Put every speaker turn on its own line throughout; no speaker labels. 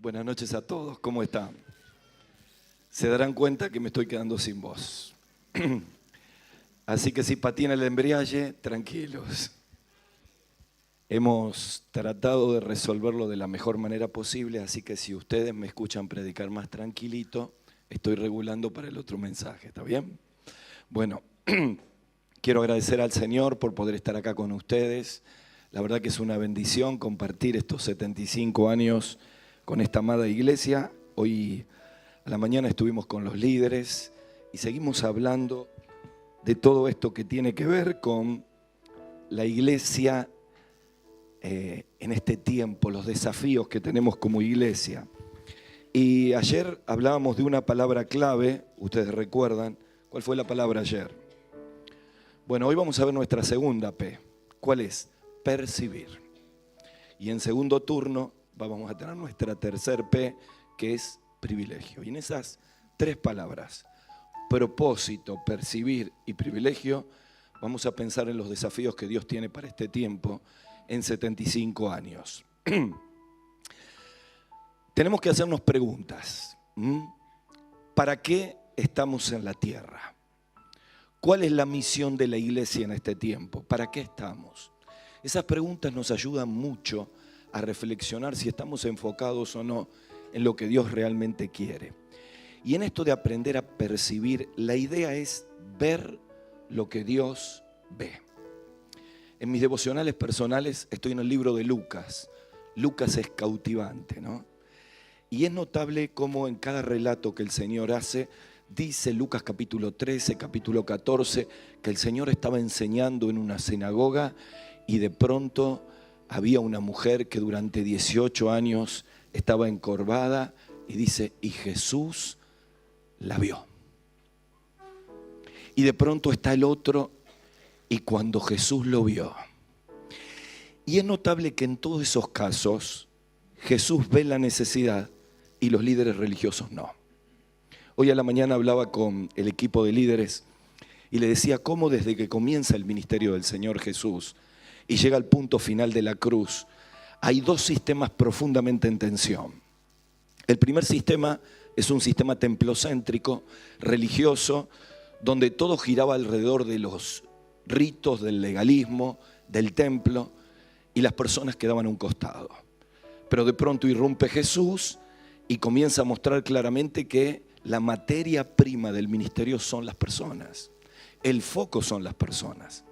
Buenas noches a todos, ¿cómo están? Se darán cuenta que me estoy quedando sin voz. Así que si patina el embriague, tranquilos. Hemos tratado de resolverlo de la mejor manera posible, así que si ustedes me escuchan predicar más tranquilito, estoy regulando para el otro mensaje, ¿está bien? Bueno, quiero agradecer al Señor por poder estar acá con ustedes. La verdad que es una bendición compartir estos 75 años con esta amada iglesia. Hoy a la mañana estuvimos con los líderes y seguimos hablando de todo esto que tiene que ver con la iglesia en este tiempo, los desafíos que tenemos como iglesia. Y ayer hablábamos de una palabra clave, ustedes recuerdan, ¿cuál fue la palabra ayer? Bueno, hoy vamos a ver nuestra segunda P. ¿Cuál es? Percibir. Y en segundo turno vamos a tener nuestra tercer P, que es privilegio. Y en esas tres palabras, propósito, percibir y privilegio, vamos a pensar en los desafíos que Dios tiene para este tiempo en 75 años. Tenemos que hacernos preguntas. ¿Para qué estamos en la tierra? ¿Cuál es la misión de la iglesia en este tiempo? ¿Para qué estamos? Esas preguntas nos ayudan mucho a reflexionar si estamos enfocados o no en lo que Dios realmente quiere. Y en esto de aprender a percibir, la idea es ver lo que Dios ve. En mis devocionales personales estoy en el libro de Lucas. Lucas es cautivante, ¿no? Y es notable cómo en cada relato que el Señor hace, dice Lucas capítulo 13, capítulo 14, que el Señor estaba enseñando en una sinagoga y de pronto había una mujer que durante 18 años estaba encorvada y dice, y Jesús la vio. Y de pronto está el otro y cuando Jesús lo vio. Y es notable que en todos esos casos Jesús ve la necesidad y los líderes religiosos no. Hoy a la mañana hablaba con el equipo de líderes y le decía cómo desde que comienza el ministerio del Señor Jesús y llega al punto final de la cruz, hay dos sistemas profundamente en tensión. El primer sistema es un sistema templocéntrico, religioso, donde todo giraba alrededor de los ritos, del legalismo, del templo, y las personas quedaban a un costado. Pero de pronto irrumpe Jesús y comienza a mostrar claramente que la materia prima del ministerio son las personas. El foco son las personas.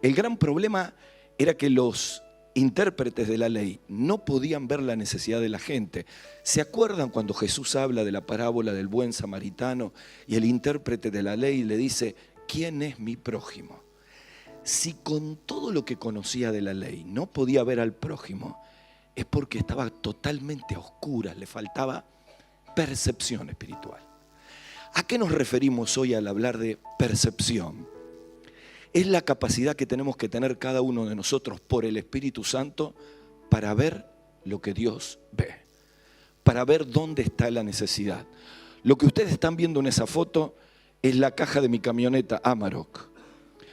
El gran problema era que los intérpretes de la ley no podían ver la necesidad de la gente. ¿Se acuerdan cuando Jesús habla de la parábola del buen samaritano y el intérprete de la ley le dice, ¿quién es mi prójimo? Si con todo lo que conocía de la ley no podía ver al prójimo, es porque estaba totalmente a oscuras, le faltaba percepción espiritual. ¿A qué nos referimos hoy al hablar de percepción? Es la capacidad que tenemos que tener cada uno de nosotros por el Espíritu Santo para ver lo que Dios ve, para ver dónde está la necesidad. Lo que ustedes están viendo en esa foto es la caja de mi camioneta Amarok.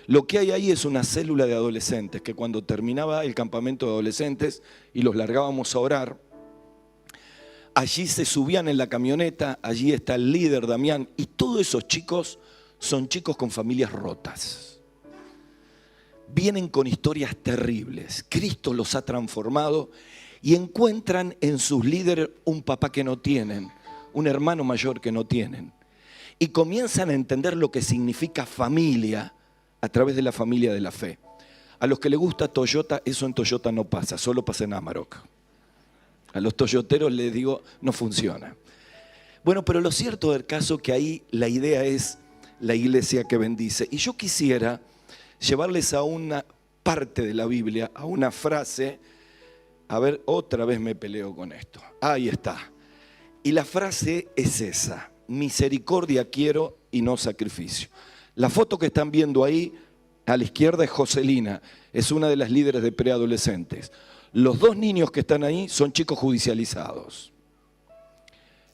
Lo que hay ahí es una célula de adolescentes que cuando terminaba el campamento de adolescentes y los largábamos a orar, allí se subían en la camioneta, allí está el líder Damián y todos esos chicos son chicos con familias rotas. Vienen con historias terribles. Cristo los ha transformado y encuentran en sus líderes un papá que no tienen, un hermano mayor que no tienen. Y comienzan a entender lo que significa familia a través de la familia de la fe. A los que les gusta Toyota, eso en Toyota no pasa, solo pasa en Amarok. A los toyoteros les digo, no funciona. Bueno, pero lo cierto del caso es que ahí la idea es la iglesia que bendice. Y yo quisiera llevarles a una parte de la Biblia, a una frase. A ver, otra vez me peleo con esto. Ahí está. Y la frase es esa: misericordia quiero y no sacrificio. La foto que están viendo ahí a la izquierda es Joselina, es una de las líderes de preadolescentes. Los dos niños que están ahí son chicos judicializados.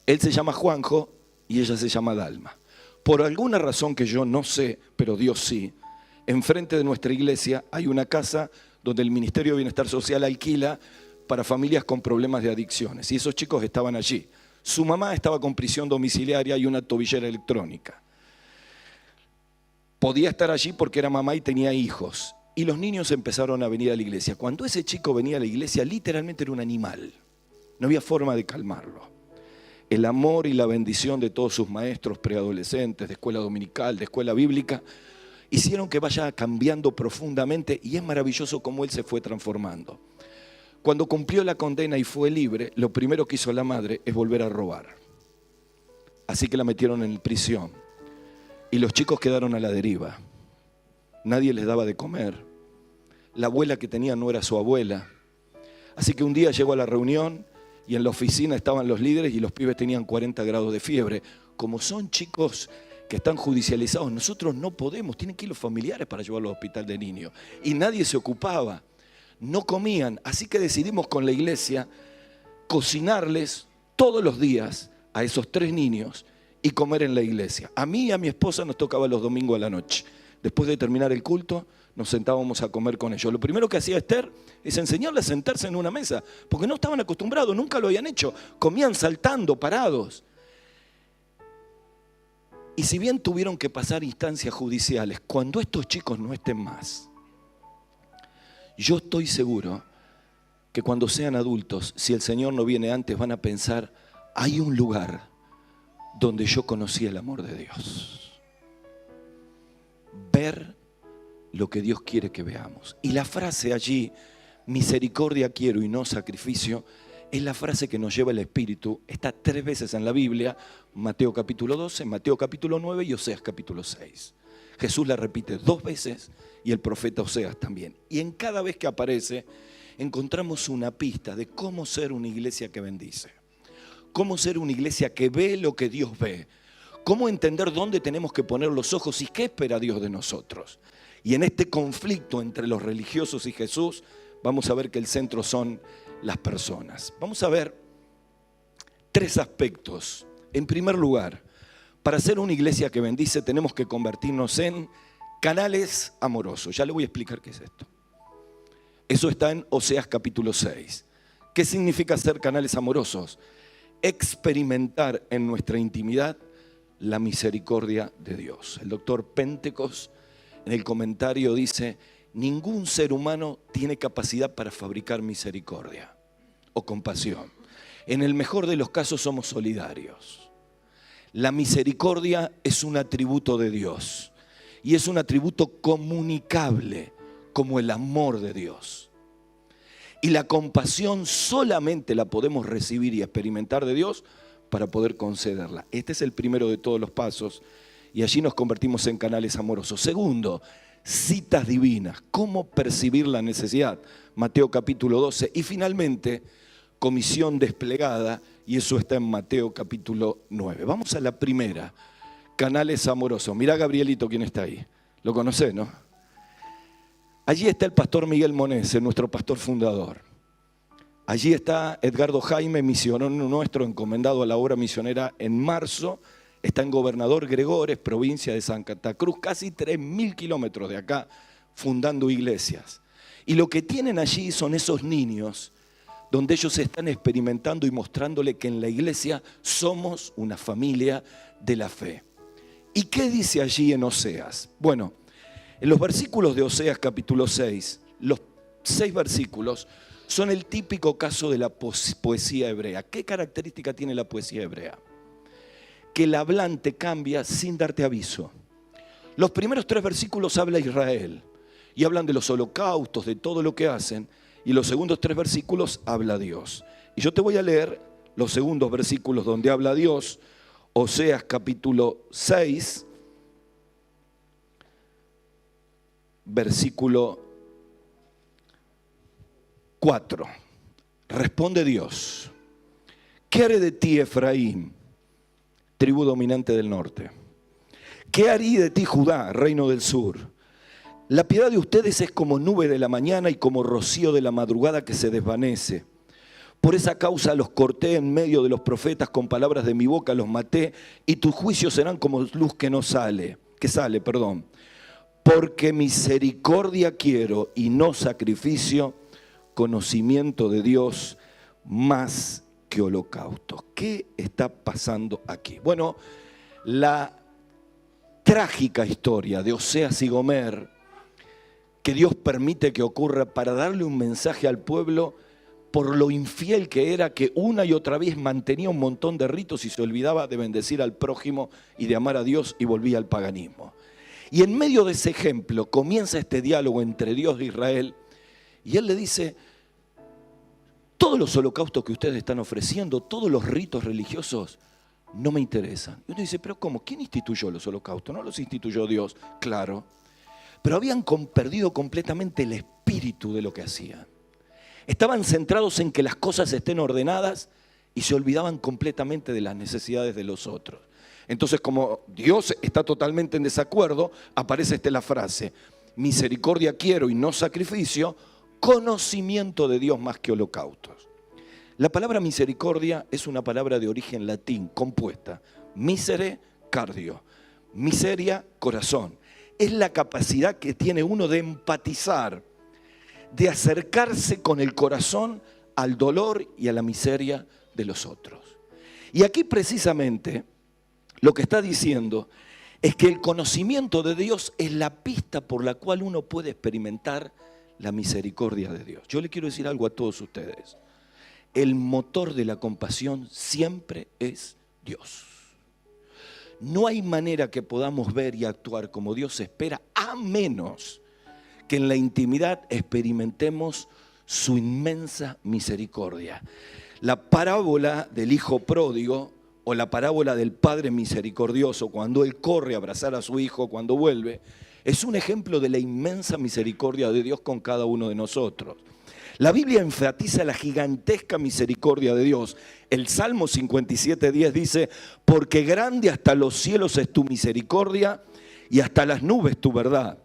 Él se llama Juanjo y ella se llama Dalma. Por alguna razón que yo no sé, pero Dios sí, enfrente de nuestra iglesia hay una casa donde el Ministerio de Bienestar Social alquila para familias con problemas de adicciones. Y esos chicos estaban allí. Su mamá estaba con prisión domiciliaria y una tobillera electrónica. Podía estar allí porque era mamá y tenía hijos. Y los niños empezaron a venir a la iglesia. Cuando ese chico venía a la iglesia, literalmente era un animal. No había forma de calmarlo. El amor y la bendición de todos sus maestros preadolescentes, de escuela dominical, de escuela bíblica, hicieron que vaya cambiando profundamente, y es maravilloso cómo él se fue transformando. Cuando cumplió la condena y fue libre, lo primero que hizo la madre es volver a robar. Así que la metieron en prisión. Y los chicos quedaron a la deriva. Nadie les daba de comer. La abuela que tenía no era su abuela. Así que un día llegó a la reunión y en la oficina estaban los líderes y los pibes tenían 40 grados de fiebre. Como son chicos que están judicializados, nosotros no podemos, tienen que ir los familiares para llevarlos al hospital de niños. Y nadie se ocupaba, no comían. Así que decidimos con la iglesia cocinarles todos los días a esos 3 niños y comer en la iglesia. A mí y a mi esposa nos tocaba los domingos a la noche. Después de terminar el culto, nos sentábamos a comer con ellos. Lo primero que hacía Esther es enseñarles a sentarse en una mesa, porque no estaban acostumbrados, nunca lo habían hecho. Comían saltando, parados. Y si bien tuvieron que pasar instancias judiciales, cuando estos chicos no estén más, yo estoy seguro que cuando sean adultos, si el Señor no viene antes, van a pensar, hay un lugar donde yo conocí el amor de Dios. Ver lo que Dios quiere que veamos. Y la frase allí, misericordia quiero y no sacrificio, es la frase que nos lleva el Espíritu. Está 3 veces en la Biblia, Mateo capítulo 12, Mateo capítulo 9 y Oseas capítulo 6. Jesús la repite 2 veces y el profeta Oseas también. Y en cada vez que aparece, encontramos una pista de cómo ser una iglesia que bendice. Cómo ser una iglesia que ve lo que Dios ve. Cómo entender dónde tenemos que poner los ojos y qué espera Dios de nosotros. Y en este conflicto entre los religiosos y Jesús, vamos a ver que el centro son las personas. Vamos a ver 3 aspectos. En primer lugar, para ser una iglesia que bendice, tenemos que convertirnos en canales amorosos. Ya le voy a explicar qué es esto. Eso está en Oseas capítulo 6. ¿Qué significa ser canales amorosos? Experimentar en nuestra intimidad la misericordia de Dios. El doctor Pentecost en el comentario dice: ningún ser humano tiene capacidad para fabricar misericordia o compasión. En el mejor de los casos somos solidarios. La misericordia es un atributo de Dios y es un atributo comunicable como el amor de Dios. Y la compasión solamente la podemos recibir y experimentar de Dios para poder concederla. Este es el primero de todos los pasos y allí nos convertimos en canales amorosos. Segundo, citas divinas. ¿Cómo percibir la necesidad? Mateo capítulo 12. Y finalmente, comisión desplegada, y eso está en Mateo capítulo 9. Vamos a la primera, canales amorosos. Mirá Gabrielito quién está ahí. Lo conocés, ¿no? Allí está el pastor Miguel Monese, nuestro pastor fundador. Allí está Edgardo Jaime, misionero nuestro, encomendado a la obra misionera en marzo. Está en Gobernador Gregores, provincia de Santa Cruz, casi 3.000 kilómetros de acá, fundando iglesias. Y lo que tienen allí son esos niños, donde ellos están experimentando y mostrándole que en la iglesia somos una familia de la fe. ¿Y qué dice allí en Oseas? Bueno, en los versículos de Oseas capítulo 6, los 6 versículos son el típico caso de la poesía hebrea. ¿Qué característica tiene la poesía hebrea? Que el hablante cambia sin darte aviso. Los primeros 3 versículos habla Israel y hablan de los holocaustos, de todo lo que hacen, y los segundos 3 versículos habla Dios. Y yo te voy a leer los segundos versículos donde habla Dios, Oseas capítulo 6, versículo 4. Responde Dios: ¿qué haré de ti, Efraín, tribu dominante del norte? ¿Qué haré de ti, Judá, reino del sur? La piedad de ustedes es como nube de la mañana y como rocío de la madrugada que se desvanece. Por esa causa los corté en medio de los profetas, con palabras de mi boca los maté, y tus juicios serán como luz que sale. Porque misericordia quiero y no sacrificio, conocimiento de Dios más que holocaustos. ¿Qué está pasando aquí? Bueno, la trágica historia de Oseas y Gomer, que Dios permite que ocurra para darle un mensaje al pueblo por lo infiel que era, que una y otra vez mantenía un montón de ritos y se olvidaba de bendecir al prójimo y de amar a Dios y volvía al paganismo. Y en medio de ese ejemplo comienza este diálogo entre Dios e Israel, y Él le dice: todos los holocaustos que ustedes están ofreciendo, todos los ritos religiosos, no me interesan. Y uno dice: pero ¿cómo? ¿Quién instituyó los holocaustos? No los instituyó Dios, claro. Pero habían perdido completamente el espíritu de lo que hacían. Estaban centrados en que las cosas estén ordenadas y se olvidaban completamente de las necesidades de los otros. Entonces, como Dios está totalmente en desacuerdo, aparece la frase: misericordia quiero y no sacrificio, conocimiento de Dios más que holocaustos. La palabra misericordia es una palabra de origen latín compuesta: misere, cardio, miseria, corazón. Es la capacidad que tiene uno de empatizar, de acercarse con el corazón al dolor y a la miseria de los otros. Y aquí precisamente lo que está diciendo es que el conocimiento de Dios es la pista por la cual uno puede experimentar la misericordia de Dios. Yo le quiero decir algo a todos ustedes: el motor de la compasión siempre es Dios. No hay manera que podamos ver y actuar como Dios espera, a menos que en la intimidad experimentemos su inmensa misericordia. La parábola del hijo pródigo, o la parábola del padre misericordioso, cuando él corre a abrazar a su hijo cuando vuelve, es un ejemplo de la inmensa misericordia de Dios con cada uno de nosotros. La Biblia enfatiza la gigantesca misericordia de Dios. El Salmo 57:10 dice: porque grande hasta los cielos es tu misericordia y hasta las nubes tu verdad.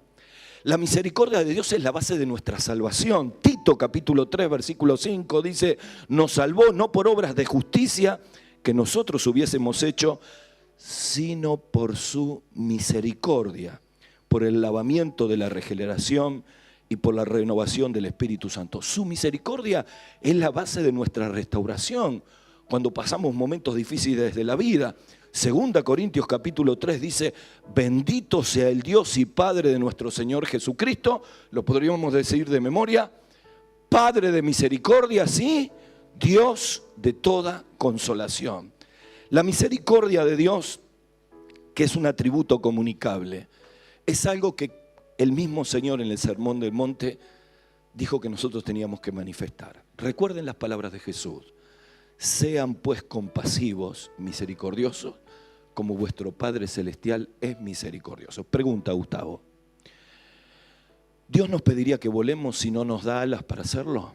La misericordia de Dios es la base de nuestra salvación. Tito capítulo 3 versículo 5 dice: nos salvó no por obras de justicia que nosotros hubiésemos hecho, sino por su misericordia, por el lavamiento de la regeneración y por la renovación del Espíritu Santo. Su misericordia es la base de nuestra restauración cuando pasamos momentos difíciles de la vida. Segunda Corintios capítulo 3 dice: bendito sea el Dios y Padre de nuestro Señor Jesucristo, lo podríamos decir de memoria, Padre de misericordia, sí, Dios de toda consolación. La misericordia de Dios, que es un atributo comunicable, es algo que el mismo Señor en el Sermón del Monte dijo que nosotros teníamos que manifestar. Recuerden las palabras de Jesús: sean pues compasivos, misericordiosos, como vuestro Padre Celestial es misericordioso. Pregunta Gustavo: ¿Dios nos pediría que volemos si no nos da alas para hacerlo?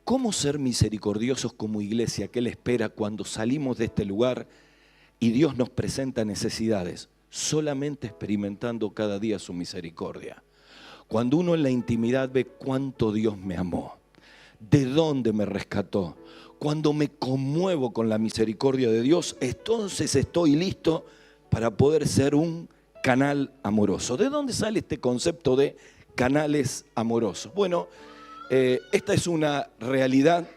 ¿Cómo ser misericordiosos como iglesia? ¿Qué Él espera cuando salimos de este lugar y Dios nos presenta necesidades? Solamente experimentando cada día su misericordia. Cuando uno en la intimidad ve cuánto Dios me amó, de dónde me rescató, cuando me conmuevo con la misericordia de Dios, entonces estoy listo para poder ser un canal amoroso. ¿De dónde sale este concepto de canales amorosos? Bueno, esta es una realidad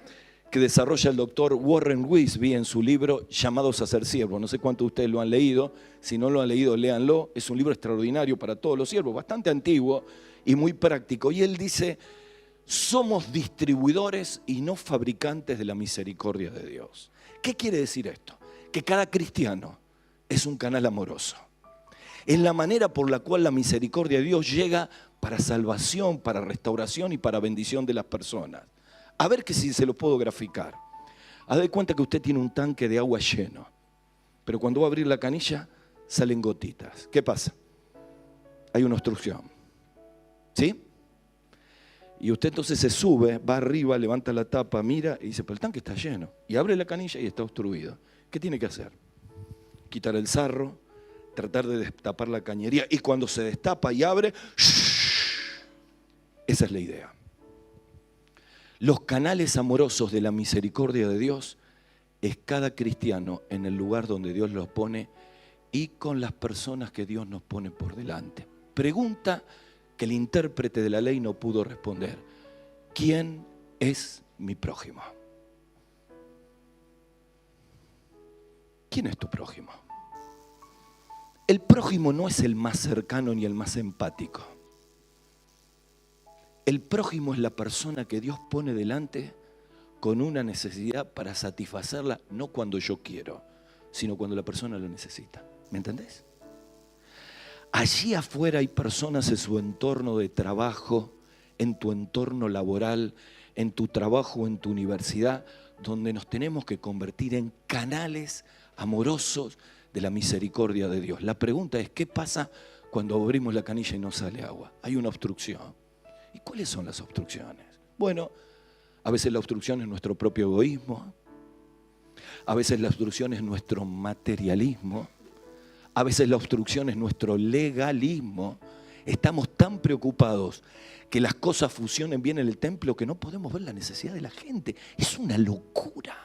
que desarrolla el doctor Warren Wiersbe en su libro Llamados a ser siervos. No sé cuántos de ustedes lo han leído. Si no lo han leído, léanlo. Es un libro extraordinario para todos los siervos, bastante antiguo y muy práctico. Y él dice: somos distribuidores y no fabricantes de la misericordia de Dios. ¿Qué quiere decir esto? Que cada cristiano es un canal amoroso. Es la manera por la cual la misericordia de Dios llega para salvación, para restauración y para bendición de las personas. A ver que si se lo puedo graficar. Haz de cuenta que usted tiene un tanque de agua lleno, pero cuando va a abrir la canilla salen gotitas. ¿Qué pasa? Hay una obstrucción. ¿Sí? Y usted entonces se sube, va arriba, levanta la tapa, mira y dice: pero el tanque está lleno. Y abre la canilla y está obstruido. ¿Qué tiene que hacer? Quitar el sarro, tratar de destapar la cañería, y cuando se destapa y abre, esa es la idea. Los canales amorosos de la misericordia de Dios es cada cristiano en el lugar donde Dios los pone y con las personas que Dios nos pone por delante. Pregunta que el intérprete de la ley no pudo responder: ¿quién es mi prójimo? ¿Quién es tu prójimo? El prójimo no es el más cercano ni el más empático. El prójimo es la persona que Dios pone delante con una necesidad para satisfacerla, no cuando yo quiero, sino cuando la persona lo necesita. ¿Me entendés? Allí afuera hay personas en su entorno de trabajo, en tu entorno laboral, en tu trabajo, en tu universidad, donde nos tenemos que convertir en canales amorosos de la misericordia de Dios. La pregunta es, ¿qué pasa cuando abrimos la canilla y no sale agua? Hay una obstrucción. ¿Y cuáles son las obstrucciones? Bueno, a veces la obstrucción es nuestro propio egoísmo, a veces la obstrucción es nuestro materialismo, a veces la obstrucción es nuestro legalismo. Estamos tan preocupados que las cosas funcionen bien en el templo que no podemos ver la necesidad de la gente. Es una locura.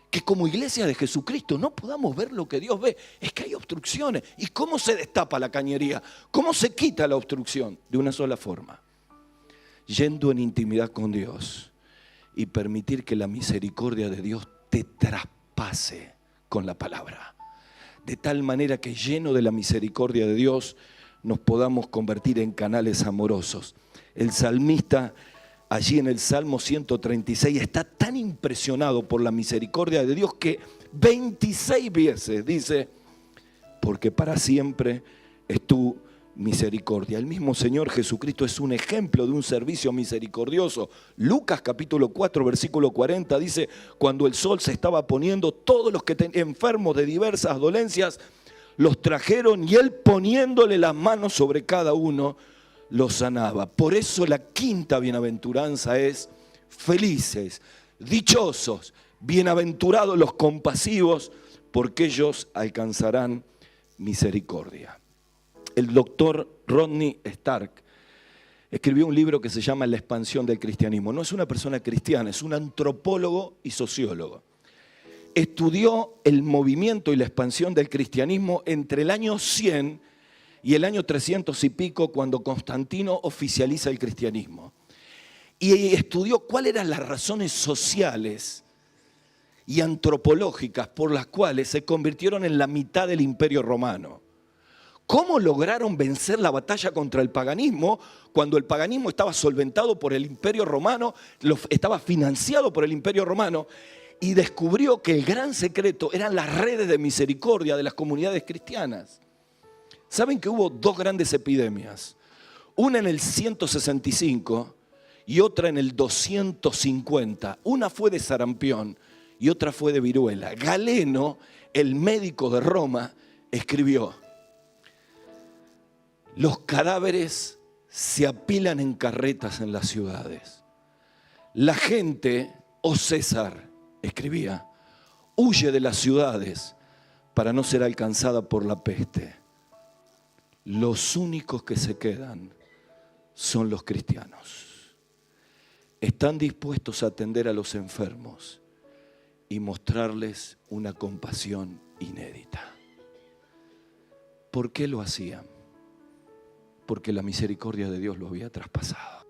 Que como iglesia de Jesucristo no podamos ver lo que Dios ve. Es que hay obstrucciones. ¿Y cómo se destapa la cañería? ¿Cómo se quita la obstrucción? De una sola forma. Yendo en intimidad con Dios y permitir que la misericordia de Dios te traspase con la palabra. De tal manera que lleno de la misericordia de Dios nos podamos convertir en canales amorosos. El salmista allí en el Salmo 136 está tan impresionado por la misericordia de Dios que 26 veces dice, porque para siempre es tu misericordia. El mismo Señor Jesucristo es un ejemplo de un servicio misericordioso. Lucas capítulo 4 versículo 40 dice, cuando el sol se estaba poniendo, todos los que enfermos de diversas dolencias los trajeron y él poniéndole las manos sobre cada uno los sanaba. Por eso la quinta bienaventuranza es felices, dichosos, bienaventurados los compasivos, porque ellos alcanzarán misericordia. El doctor Rodney Stark escribió un libro que se llama La expansión del cristianismo. No es una persona cristiana, es un antropólogo y sociólogo. Estudió el movimiento y la expansión del cristianismo entre el año 100 y el año 300 y pico, cuando Constantino oficializa el cristianismo. Y estudió cuáles eran las razones sociales y antropológicas por las cuales se convirtieron en la mitad del Imperio Romano. ¿Cómo lograron vencer la batalla contra el paganismo cuando el paganismo estaba solventado por el Imperio Romano, estaba financiado por el Imperio Romano? Y descubrió que el gran secreto eran las redes de misericordia de las comunidades cristianas. ¿Saben que hubo dos grandes epidemias? Una en el 165 y otra en el 250. Una fue de sarampión y otra fue de viruela. Galeno, el médico de Roma, escribió: los cadáveres se apilan en carretas en las ciudades. La gente, César, escribía, huye de las ciudades para no ser alcanzada por la peste. Los únicos que se quedan son los cristianos. Están dispuestos a atender a los enfermos y mostrarles una compasión inédita. ¿Por qué lo hacían? Porque la misericordia de Dios lo había traspasado.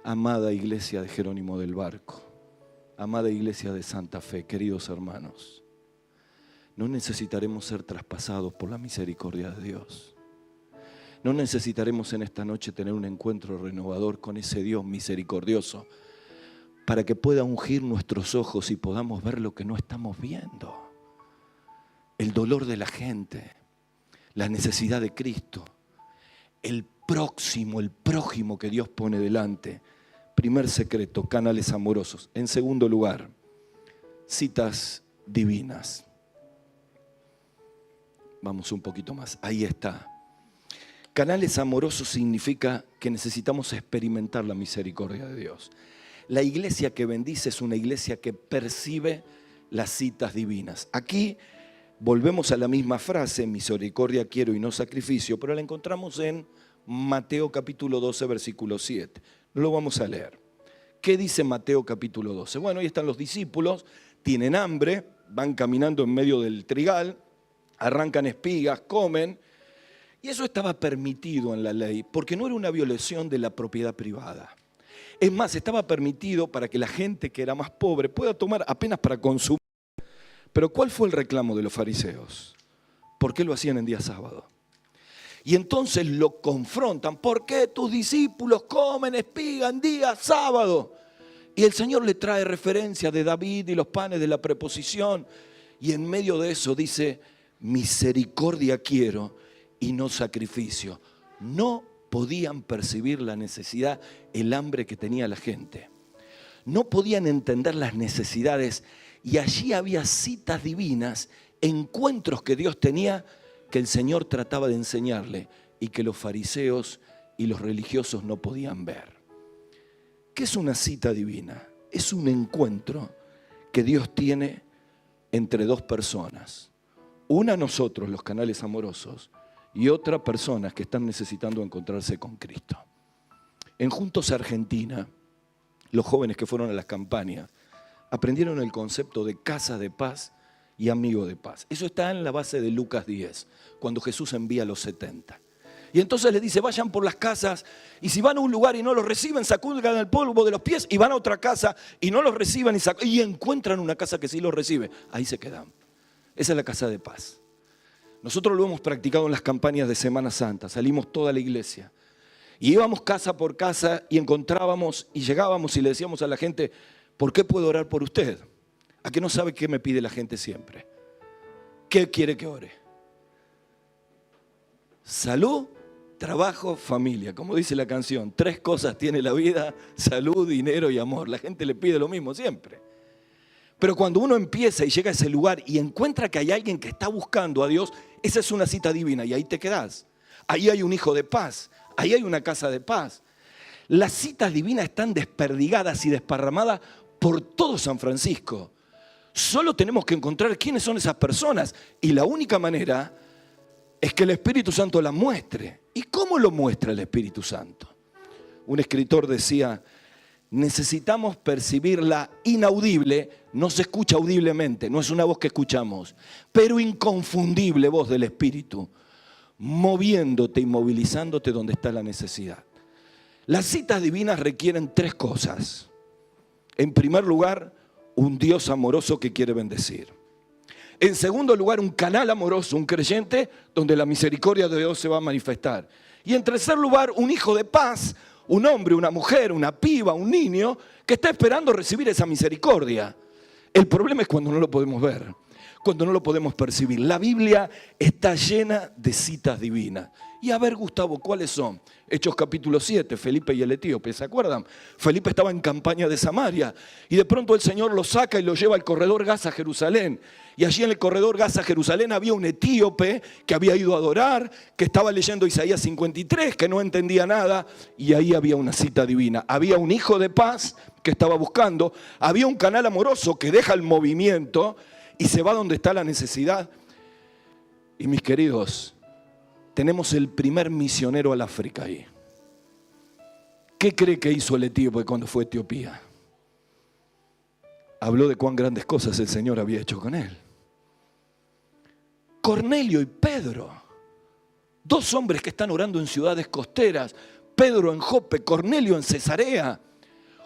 Amada iglesia de Jerónimo del Barco, amada iglesia de Santa Fe, queridos hermanos, no necesitaremos ser traspasados por la misericordia de Dios. No necesitaremos en esta noche tener un encuentro renovador con ese Dios misericordioso para que pueda ungir nuestros ojos y podamos ver lo que no estamos viendo. El dolor de la gente, la necesidad de Cristo, el prójimo que Dios pone delante. Primer secreto, canales amorosos. En segundo lugar, citas divinas. Vamos un poquito más, ahí está. Canales amorosos significa que necesitamos experimentar la misericordia de Dios. La iglesia que bendice es una iglesia que percibe las citas divinas. Aquí volvemos a la misma frase, misericordia quiero y no sacrificio, pero la encontramos en Mateo capítulo 12, versículo 7. No lo vamos a leer. ¿Qué dice Mateo capítulo 12? Bueno, ahí están los discípulos, tienen hambre, van caminando en medio del trigal, arrancan espigas, comen, Y eso estaba permitido en la ley, porque no era una violación de la propiedad privada. Es más, estaba permitido para que la gente que era más pobre pueda tomar apenas para consumir. Pero ¿cuál fue el reclamo de los fariseos? ¿Por qué lo hacían en día sábado? Y entonces lo confrontan. ¿Por qué tus discípulos comen espiga en día sábado? Y el Señor le trae referencia de David y los panes de la preposición. Y en medio de eso dice, misericordia quiero y no sacrificio. No podían percibir la necesidad, el hambre que tenía la gente. No podían entender las necesidades. Y allí había citas divinas, encuentros que Dios tenía, que el Señor trataba de enseñarle y que los fariseos y los religiosos no podían ver. ¿Qué es una cita divina? Es un encuentro que Dios tiene entre dos personas. Una nosotros, los canales amorosos, y otra personas que están necesitando encontrarse con Cristo. En Juntos Argentina, los jóvenes que fueron a las campañas aprendieron el concepto de casa de paz y amigo de paz. Eso está en la base de Lucas 10, cuando Jesús envía a los 70. Y entonces les dice, vayan por las casas y si van a un lugar y no los reciben, sacudan el polvo de los pies y van a otra casa y no los reciben y encuentran una casa que sí los recibe. Ahí se quedan. Esa es la casa de paz. Nosotros lo hemos practicado en las campañas de Semana Santa. Salimos toda la iglesia y íbamos casa por casa y encontrábamos y llegábamos y le decíamos a la gente, ¿por qué puedo orar por usted? ¿A qué no sabe qué me pide la gente siempre? ¿Qué quiere que ore? Salud, trabajo, familia. Como dice la canción, 3 cosas tiene la vida: salud, dinero y amor. La gente le pide lo mismo siempre. Pero cuando uno empieza y llega a ese lugar y encuentra que hay alguien que está buscando a Dios, esa es una cita divina y ahí te quedás. Ahí hay un hijo de paz, ahí hay una casa de paz. Las citas divinas están desperdigadas y desparramadas por todo San Francisco. Solo tenemos que encontrar quiénes son esas personas y la única manera es que el Espíritu Santo las muestre. ¿Y cómo lo muestra el Espíritu Santo? Un escritor decía, necesitamos percibir la inaudible, no se escucha audiblemente, no es una voz que escuchamos, pero inconfundible voz del Espíritu, moviéndote y movilizándote donde está la necesidad. Las citas divinas requieren 3 cosas. En primer lugar, un Dios amoroso que quiere bendecir. En segundo lugar, un canal amoroso, un creyente, donde la misericordia de Dios se va a manifestar. Y en tercer lugar, un hijo de paz, un hombre, una mujer, una piba, un niño, que está esperando recibir esa misericordia. El problema es cuando no lo podemos ver, cuando no lo podemos percibir. La Biblia está llena de citas divinas. Y a ver, Gustavo, ¿cuáles son? Hechos capítulo 7, Felipe y el etíope, ¿se acuerdan? Felipe estaba en campaña de Samaria y de pronto el Señor lo saca y lo lleva al corredor Gaza-Jerusalén. Y allí en el corredor Gaza-Jerusalén había un etíope que había ido a adorar, que estaba leyendo Isaías 53, que no entendía nada, y ahí había una cita divina. Había un hijo de paz que estaba buscando, había un canal amoroso que deja el movimiento y se va donde está la necesidad. Y mis queridos, tenemos el primer misionero al África ahí. ¿Qué cree que hizo el etíope cuando fue a Etiopía? Habló de cuán grandes cosas el Señor había hecho con él. Cornelio y Pedro, 2 hombres que están orando en ciudades costeras. Pedro en Jope, Cornelio en Cesarea.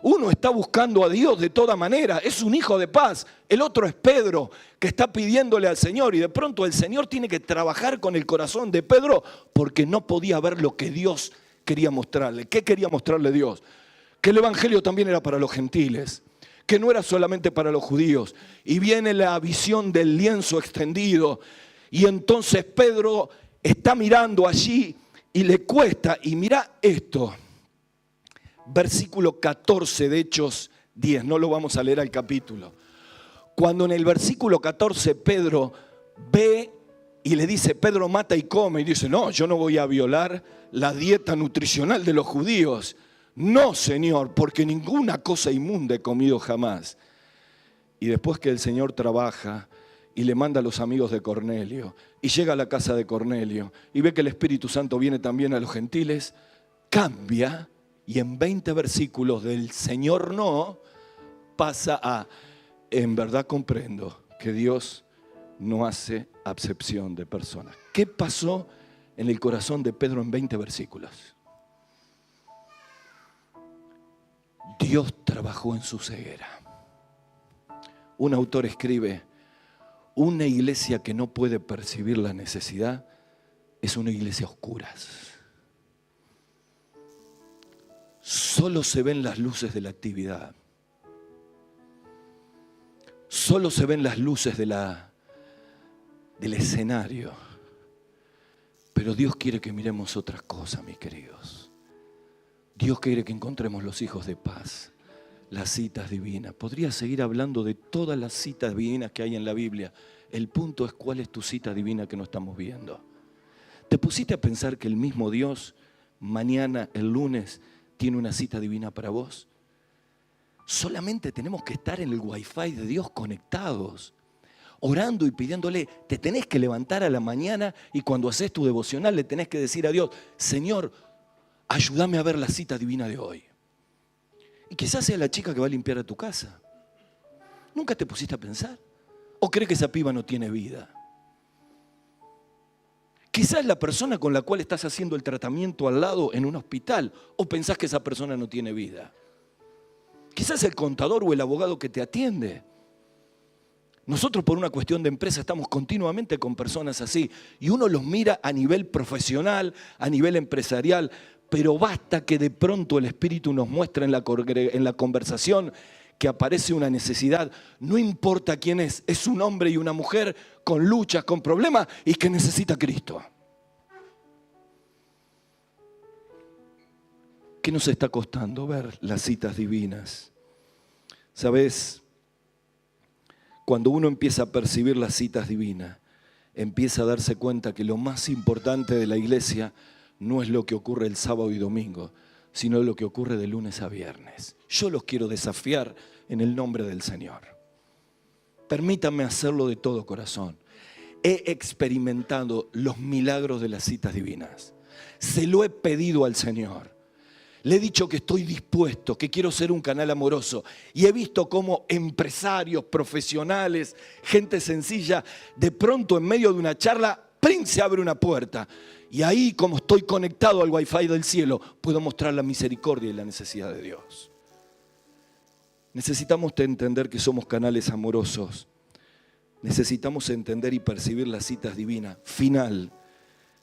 Uno está buscando a Dios de toda manera, es un hijo de paz. El otro es Pedro, que está pidiéndole al Señor. Y de pronto el Señor tiene que trabajar con el corazón de Pedro porque no podía ver lo que Dios quería mostrarle. ¿Qué quería mostrarle Dios? Que el evangelio también era para los gentiles, que no era solamente para los judíos. Y viene la visión del lienzo extendido. Y entonces Pedro está mirando allí y le cuesta. Y mira esto. Versículo 14 de Hechos 10, no lo vamos a leer al capítulo. Cuando en el versículo 14 Pedro ve y le dice, Pedro mata y come, y dice, no, yo no voy a violar la dieta nutricional de los judíos. No, Señor, porque ninguna cosa inmunda he comido jamás. Y después que el Señor trabaja y le manda a los amigos de Cornelio, y llega a la casa de Cornelio, y ve que el Espíritu Santo viene también a los gentiles, cambia. Y en 20 versículos del Señor no, pasa a, en verdad comprendo que Dios no hace acepción de personas. ¿Qué pasó en el corazón de Pedro en 20 versículos. Dios trabajó en su ceguera. Un autor escribe: una iglesia que no puede percibir la necesidad es una iglesia a oscuras. Solo se ven las luces de la actividad. Solo se ven las luces del escenario. Pero Dios quiere que miremos otras cosas, mis queridos. Dios quiere que encontremos los hijos de paz, las citas divinas. Podría seguir hablando de todas las citas divinas que hay en la Biblia. El punto es cuál es tu cita divina que no estamos viendo. ¿Te pusiste a pensar que el mismo Dios mañana, el lunes, tiene una cita divina para vos? Solamente tenemos que estar en el Wi-Fi de Dios conectados, orando y pidiéndole. Te tenés que levantar a la mañana y cuando haces tu devocional le tenés que decir a Dios: Señor, ayúdame a ver la cita divina de hoy. Y quizás sea la chica que va a limpiar a tu casa. ¿Nunca te pusiste a pensar? ¿O crees que esa piba no tiene vida? Quizás la persona con la cual estás haciendo el tratamiento al lado en un hospital, o pensás que esa persona no tiene vida. Quizás el contador o el abogado que te atiende. Nosotros por una cuestión de empresa estamos continuamente con personas así y uno los mira a nivel profesional, a nivel empresarial, pero basta que de pronto el Espíritu nos muestre en la conversación que aparece una necesidad, no importa quién es un hombre y una mujer con luchas, con problemas y que necesita a Cristo. ¿Qué nos está costando ver las citas divinas? ¿Sabes? Cuando uno empieza a percibir las citas divinas, empieza a darse cuenta que lo más importante de la iglesia no es lo que ocurre el sábado y domingo, sino lo que ocurre de lunes a viernes. Yo los quiero desafiar en el nombre del Señor. Permítanme hacerlo de todo corazón. He experimentado los milagros de las citas divinas. Se lo he pedido al Señor. Le he dicho que estoy dispuesto, que quiero ser un canal amoroso. Y he visto cómo empresarios, profesionales, gente sencilla, de pronto en medio de una charla, ¡prim!, se abre una puerta. Y ahí, como estoy conectado al Wi-Fi del cielo, puedo mostrar la misericordia y la necesidad de Dios. Necesitamos entender que somos canales amorosos. Necesitamos entender y percibir las citas divinas. Final,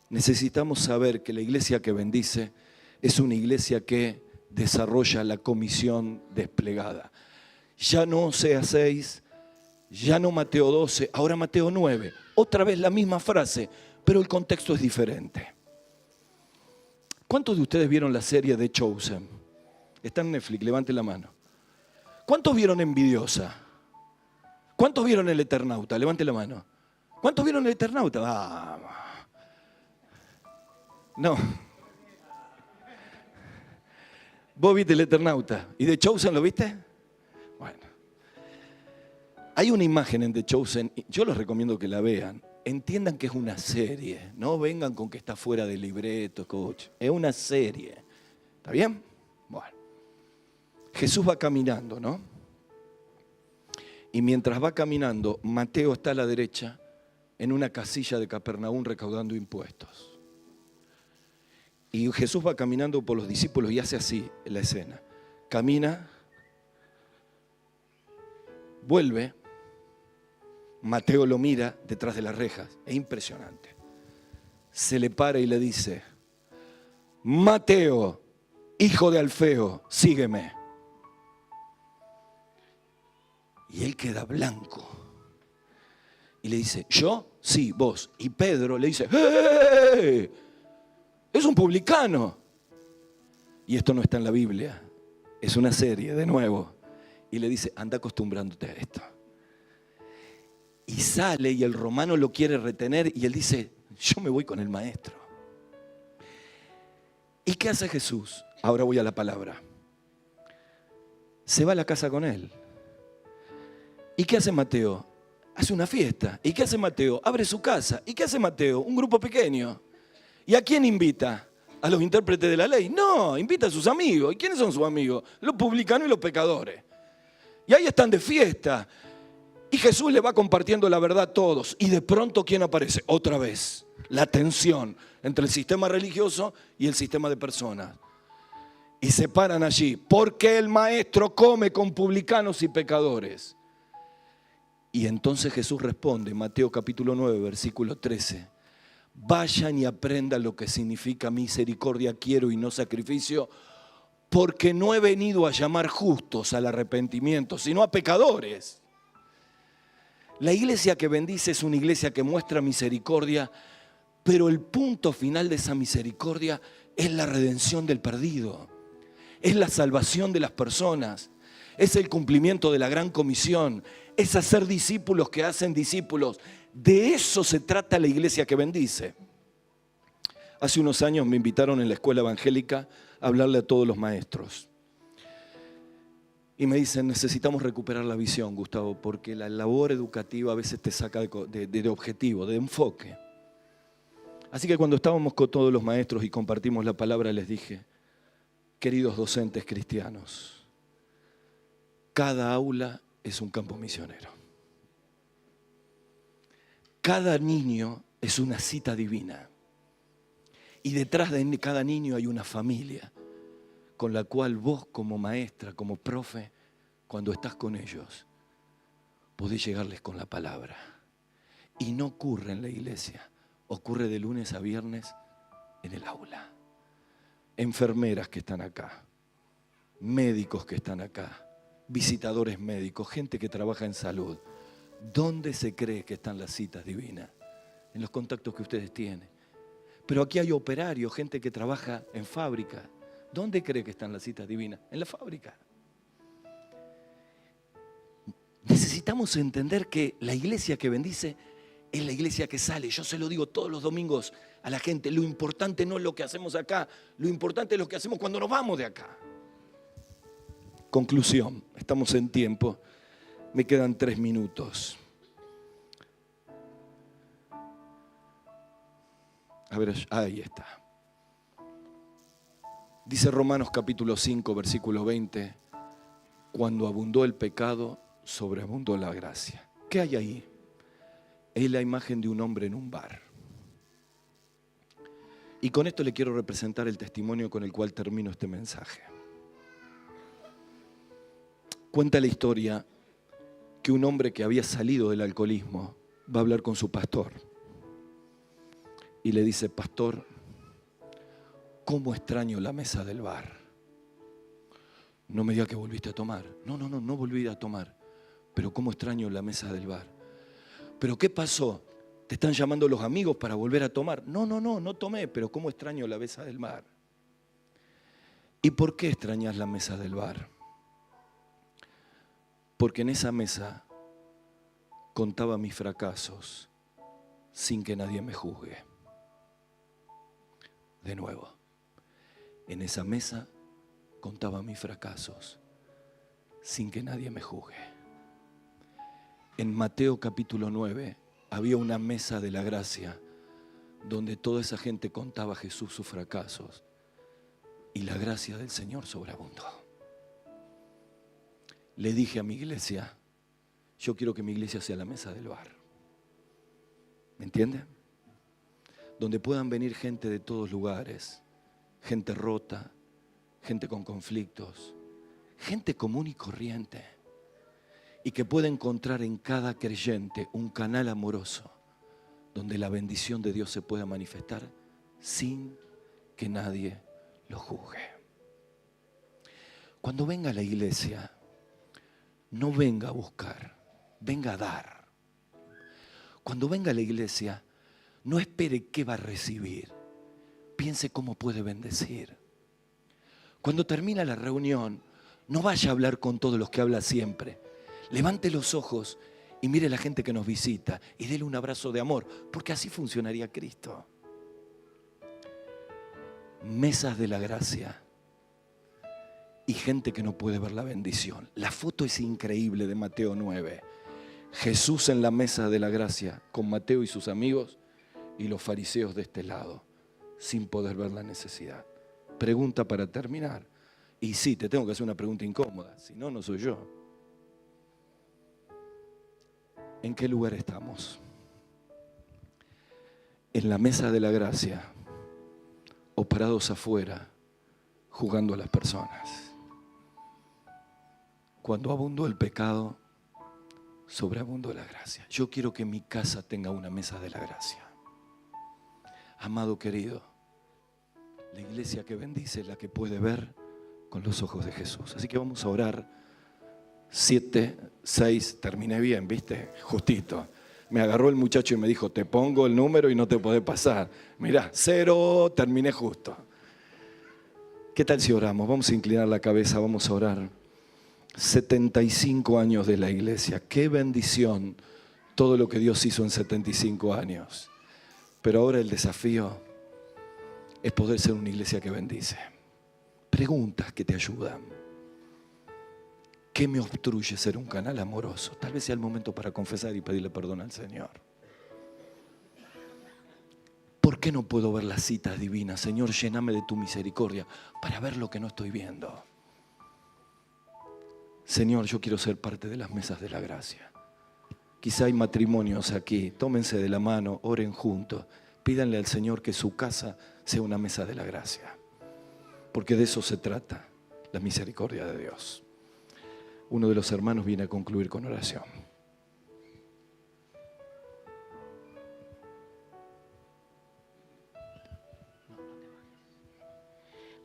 necesitamos saber que la iglesia que bendice es una iglesia que desarrolla la comisión desplegada. Ya no Oseas 6, ya no Mateo 12, ahora Mateo 9. Otra vez la misma frase, pero el contexto es diferente. ¿Cuántos de ustedes vieron la serie de Chosen? Está en Netflix, levante la mano. ¿Cuántos vieron Envidiosa? ¿Cuántos vieron El Eternauta? Levante la mano. ¿Cuántos vieron El Eternauta? No. ¿Vos viste El Eternauta? ¿Y The Chosen lo viste? Bueno. Hay una imagen en The Chosen, yo les recomiendo que la vean. Entiendan que es una serie, no vengan con que está fuera del libreto, coach. Es una serie. ¿Está bien? Bueno. Jesús va caminando, ¿no? Y mientras va caminando, Mateo está a la derecha en una casilla de Capernaum recaudando impuestos. Y Jesús va caminando por los discípulos y hace así en la escena. Camina, vuelve, Mateo lo mira detrás de las rejas, es impresionante. Se le para y le dice: Mateo, hijo de Alfeo, sígueme. Y él queda blanco. Y le dice: ¿yo? Sí, vos. Y Pedro le dice: ¡eh! Es un publicano. Y esto no está en la Biblia. Es una serie, de nuevo. Y le dice: anda acostumbrándote a esto. Y sale y el romano lo quiere retener y él dice: yo me voy con el maestro. ¿Y qué hace Jesús? Ahora voy a la palabra. Se va a la casa con él. ¿Y qué hace Mateo? Hace una fiesta. ¿Y qué hace Mateo? Abre su casa. ¿Y qué hace Mateo? Un grupo pequeño. ¿Y a quién invita? ¿A los intérpretes de la ley? No, invita a sus amigos. ¿Y quiénes son sus amigos? Los publicanos y los pecadores. Y ahí están de fiesta. Y Jesús le va compartiendo la verdad a todos. Y de pronto, ¿quién aparece? Otra vez. La tensión entre el sistema religioso y el sistema de personas. Y se paran allí, porque el maestro come con publicanos y pecadores. Y entonces Jesús responde, Mateo capítulo 9, versículo 13. Vayan y aprendan lo que significa misericordia quiero y no sacrificio, porque no he venido a llamar justos al arrepentimiento, sino a pecadores. La iglesia que bendice es una iglesia que muestra misericordia, pero el punto final de esa misericordia es la redención del perdido, es la salvación de las personas, es el cumplimiento de la gran comisión, es hacer discípulos que hacen discípulos. De eso se trata la iglesia que bendice. Hace unos años me invitaron en la escuela evangélica a hablarle a todos los maestros. Y me dicen, necesitamos recuperar la visión, Gustavo, porque la labor educativa a veces te saca de objetivo, de enfoque. Así que cuando estábamos con todos los maestros y compartimos la palabra, les dije, queridos docentes cristianos, cada aula es un campo misionero. Cada niño es una cita divina. Y detrás de cada niño hay una familia con la cual vos como maestra, como profe, cuando estás con ellos, podés llegarles con la palabra. Y no ocurre en la iglesia, ocurre de lunes a viernes en el aula. Enfermeras que están acá, médicos que están acá, visitadores médicos, gente que trabaja en salud. ¿Dónde se cree que están las citas divinas? En los contactos que ustedes tienen. Pero aquí hay operarios, gente que trabaja en fábrica. ¿Dónde cree que están las citas divinas? En la fábrica. Necesitamos entender que la iglesia que bendice es la iglesia que sale. Yo se lo digo todos los domingos a la gente. Lo importante no es lo que hacemos acá. Lo importante es lo que hacemos cuando nos vamos de acá. Conclusión. Estamos en tiempo. Me quedan 3 minutos. A ver, ahí está. Dice Romanos capítulo 5, versículo 20, cuando abundó el pecado, sobreabundó la gracia. ¿Qué hay ahí? Es la imagen de un hombre en un bar. Y con esto le quiero representar el testimonio con el cual termino este mensaje. Cuenta la historia que un hombre que había salido del alcoholismo va a hablar con su pastor. Y le dice, pastor, ¿cómo extraño la mesa del bar? No me diga que volviste a tomar. No volví a tomar. Pero ¿cómo extraño la mesa del bar? ¿Pero qué pasó? ¿Te están llamando los amigos para volver a tomar? No tomé, pero ¿cómo extraño la mesa del bar? ¿Y por qué extrañas la mesa del bar? Porque en esa mesa contaba mis fracasos sin que nadie me juzgue. De nuevo, en esa mesa contaba mis fracasos sin que nadie me juzgue. En Mateo capítulo 9 había una mesa de la gracia donde toda esa gente contaba a Jesús sus fracasos y la gracia del Señor sobreabundó. Le dije a mi iglesia, yo quiero que mi iglesia sea la mesa del bar. ¿Me entiende? Donde puedan venir gente de todos lugares, gente rota, gente con conflictos, gente común y corriente, y que pueda encontrar en cada creyente un canal amoroso donde la bendición de Dios se pueda manifestar sin que nadie lo juzgue. Cuando venga a la iglesia, no venga a buscar, venga a dar. Cuando venga a la iglesia, no espere qué va a recibir. Piense cómo puede bendecir. Cuando termina la reunión, no vaya a hablar con todos los que habla siempre. Levante los ojos y mire a la gente que nos visita y dele un abrazo de amor, porque así funcionaría Cristo. Mesas de la gracia y gente que no puede ver la bendición. La foto es increíble de Mateo 9. Jesús en la mesa de la gracia con Mateo y sus amigos y los fariseos de este lado, sin poder ver la necesidad. Pregunta para terminar. Y sí, te tengo que hacer una pregunta incómoda, si no, no soy yo. ¿En qué lugar estamos? ¿En la mesa de la gracia o parados afuera juzgando a las personas. Cuando abundó el pecado, sobreabundó la gracia. Yo quiero que mi casa tenga una mesa de la gracia. Amado querido, la iglesia que bendice es la que puede ver con los ojos de Jesús. Así que vamos a orar. 7, 6, terminé bien, ¿viste? Justito. Me agarró el muchacho y me dijo, te pongo el número y no te podés pasar. Mirá, 0, terminé justo. ¿Qué tal si oramos? Vamos a inclinar la cabeza, vamos a orar. 75 años de la iglesia. Qué bendición todo lo que Dios hizo en 75 años. Pero ahora el desafío es poder ser una iglesia que bendice. Preguntas que te ayudan. ¿Qué me obstruye ser un canal amoroso? Tal vez sea el momento para confesar y pedirle perdón al Señor. ¿Por qué no puedo ver las citas divinas? Señor, lléname de tu misericordia para ver lo que no estoy viendo. Señor, yo quiero ser parte de las mesas de la gracia. Quizá hay matrimonios aquí, tómense de la mano, oren juntos, pídanle al Señor que su casa sea una mesa de la gracia. Porque de eso se trata, la misericordia de Dios. Uno de los hermanos viene a concluir con oración.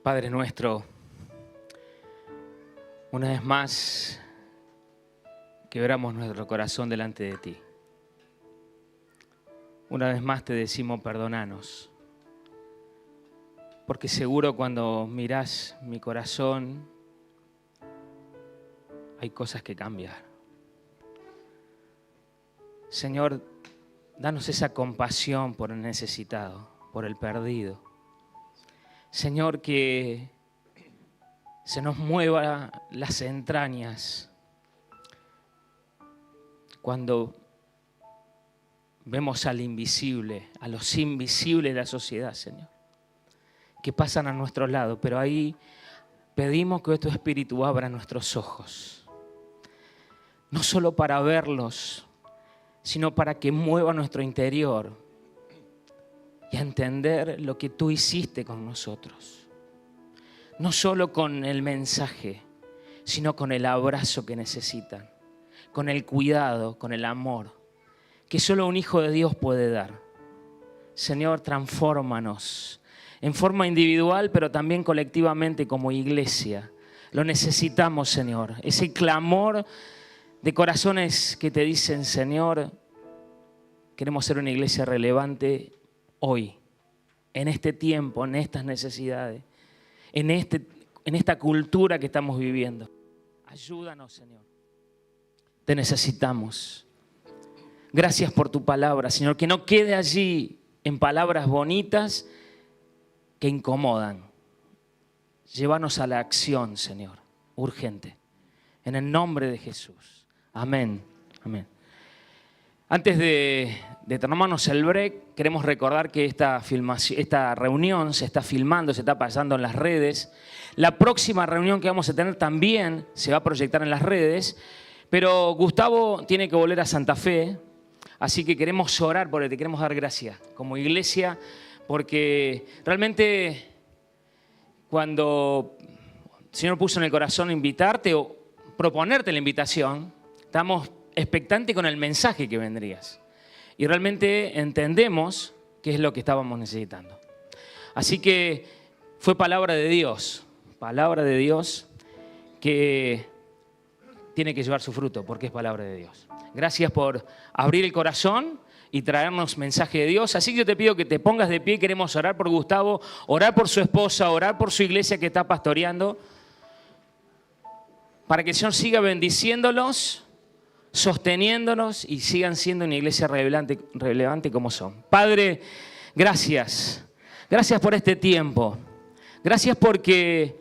Padre nuestro, una vez más quebramos nuestro corazón delante de ti. Una vez más te decimos perdónanos, porque seguro cuando mirás mi corazón hay cosas que cambiar. Señor, danos esa compasión por el necesitado, por el perdido. Señor, que se nos mueva las entrañas cuando vemos al invisible, a los invisibles de la sociedad, Señor, que pasan a nuestro lado, pero ahí pedimos que tu Espíritu abra nuestros ojos, no solo para verlos, sino para que mueva nuestro interior y a entender lo que tú hiciste con nosotros. No solo con el mensaje, sino con el abrazo que necesitan, con el cuidado, con el amor, que solo un hijo de Dios puede dar. Señor, transfórmanos en forma individual, pero también colectivamente como iglesia. Lo necesitamos, Señor. Ese clamor de corazones que te dicen, Señor, queremos ser una iglesia relevante hoy, en este tiempo, en estas necesidades, en esta cultura que estamos viviendo. Ayúdanos, Señor. Te necesitamos. Gracias por tu palabra, Señor, que no quede allí en palabras bonitas que incomodan. Llévanos a la acción, Señor, urgente. En el nombre de Jesús. Amén. Amén. Antes de tomarnos el break, queremos recordar que esta reunión se está filmando, se está pasando en las redes. La próxima reunión que vamos a tener también se va a proyectar en las redes, pero Gustavo tiene que volver a Santa Fe, así que queremos orar por él, te queremos dar gracias como iglesia, porque realmente cuando el Señor puso en el corazón invitarte o proponerte la invitación, estamos expectantes con el mensaje que vendrías. Y realmente entendemos qué es lo que estábamos necesitando. Así que fue palabra de Dios que tiene que llevar su fruto porque es palabra de Dios. Gracias por abrir el corazón y traernos mensaje de Dios. Así que yo te pido que te pongas de pie. Queremos orar por Gustavo, orar por su esposa, orar por su iglesia que está pastoreando, para que el Señor siga bendiciéndolos, sosteniéndonos y sigan siendo una iglesia relevante como son. Padre, gracias. Gracias por este tiempo. Gracias porque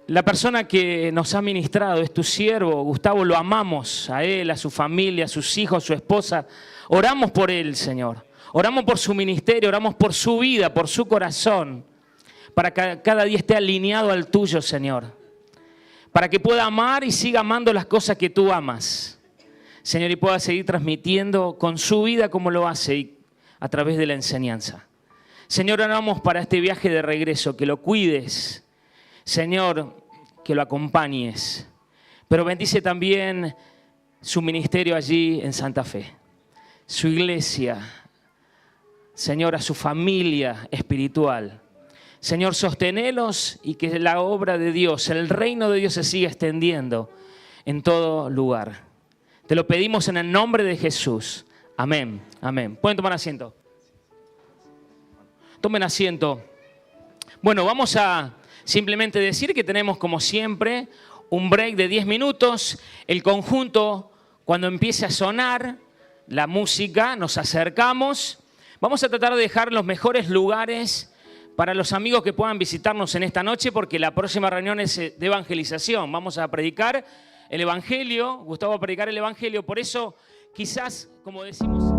la persona que nos ha ministrado es tu siervo, Gustavo, lo amamos a él, a su familia, a sus hijos, a su esposa. Oramos por él, Señor. Oramos por su ministerio, oramos por su vida, por su corazón, para que cada día esté alineado al tuyo, Señor. Para que pueda amar y siga amando las cosas que tú amas, Señor, y pueda seguir transmitiendo con su vida como lo hace y a través de la enseñanza. Señor, oramos para este viaje de regreso, que lo cuides, Señor, que lo acompañes. Pero bendice también su ministerio allí en Santa Fe, su iglesia, Señor, a su familia espiritual. Señor, sostenelos y que la obra de Dios, el reino de Dios se siga extendiendo en todo lugar. Te lo pedimos en el nombre de Jesús. Amén, amén. ¿Pueden tomar asiento? Tomen asiento. Bueno, vamos a simplemente decir que tenemos, como siempre, un break de 10 minutos. El conjunto, cuando empiece a sonar la música, nos acercamos. Vamos a tratar de dejar los mejores lugares para los amigos que puedan visitarnos en esta noche, porque la próxima reunión es de evangelización. Vamos a predicar el Evangelio. Gustavo va a predicar el Evangelio. Por eso, quizás, como decimos...